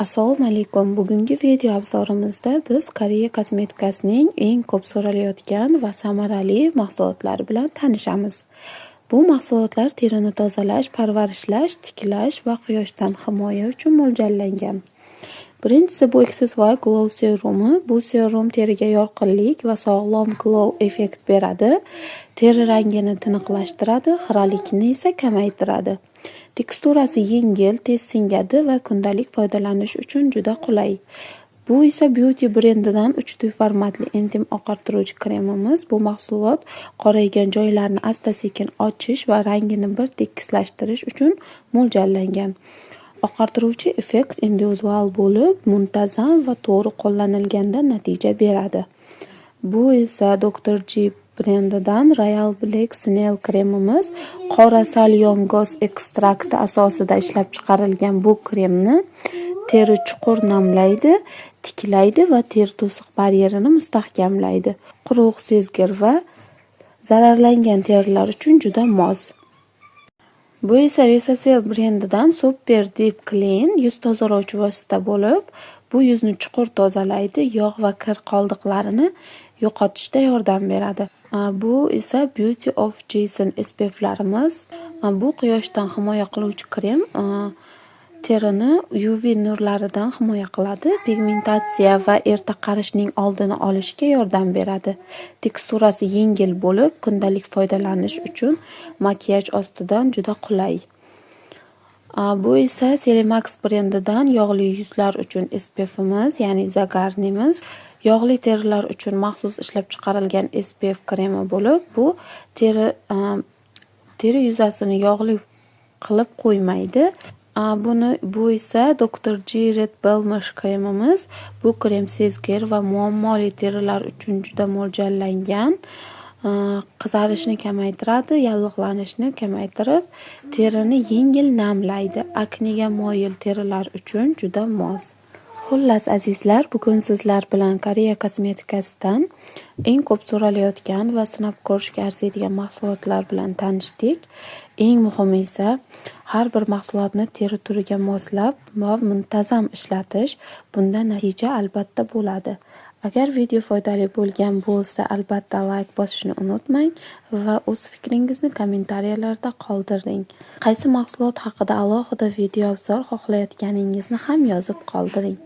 Assalomu alaykum. Bugungi video obzorimizda biz Koreya kosmetikasining eng ko'p so'ralayotgan va samarali mahsulotlari bilan tanishamiz. Bu mahsulotlar terini tozalash, parvarishlash, tiklash va quyoshdan himoya uchun mo'ljallangan. Birinchisi bu Accessory Glow serumi. Bu serum teriga yorqinlik va sog'lom glow effekt beradi. Teri rangini tiniqlashtiradi, xiralikni esa kamaytiradi. Teksturasi yengil, tez singadi va kundalik foydalanish uchun juda qulay. Bu esa Beauty brendidan 3 formatli intim oqartiruvchi kremimiz. Bu mahsulot qoraygan joylarni asta-sekin ochish va rangini bir tekislashtirish uchun mo'ljallangan. Oqartiruvchi effekt individual bo'lib, muntazam va to'g'ri qo'llanilganda natija beradi. Bu esa Dr. G brendidan Royal Black Snail kremimiz. Qora sal yong'oz ekstrakti asosida ishlab chiqarilgan bu kremni teri chuqur namlaydi, tiklaydi va teri to'siq baryerini mustahkamlaydi. Quruq, sezgir va zararlangan terilar uchun juda mos. Bu esa Resacel brendidan Super Deep Clean yuz tozalovchi vosita bo'lib, bu yuzni chuqur tozalaydi, yog' va kir qoldiqlarini yo'qotishda yordam beradi. Bu esa Beauty of Jason SPF'larimiz. Bu quyoshdan himoya qiluvchi krem terini UV nurlaridan himoya qiladi, pigmentatsiya va erta qarishning oldini olishga yordam beradi. Teksturasi yengil bo'lib, kundalik foydalanish uchun makiyaj ostidan juda qulay. Bu esa Celimax brendidan yog'li yuzlar uchun SPF'imiz, ya'ni zagarnimiz. Yog'li terilar uchun maxsus ishlab chiqarilgan SPF kremi bo'lib, bu teri yuzasini yog'li qilib qo'ymaydi. Bu esa Dr. G Red Blemish kremimiz. Bu krem sezgir va muammoli terilar uchun juda mo'ljallangan. Qizarishni kamaytiradi, yallig'lanishni kamaytirib, terini yengil namlaydi. Aknega moyil terilar uchun juda mos. Xullas azizlar, bugun sizlar bilan Koreya kosmetikasidan eng ko'p so'ralayotgan va sinab ko'rishga arziydigan mahsulotlar bilan tanishdik. Eng muhimi esa har bir mahsulotni teri turiga moslab va muntazam ishlatish. Bunda natija albatta bo'ladi. Agar video foydali bo'lgan bo'lsa, albatta like bosishni unutmang va o'z fikringizni kommentariyalarda qoldiring. Qaysi mahsulot haqida alohida video obzor xohlayotganingizni ham yozib qoldiring.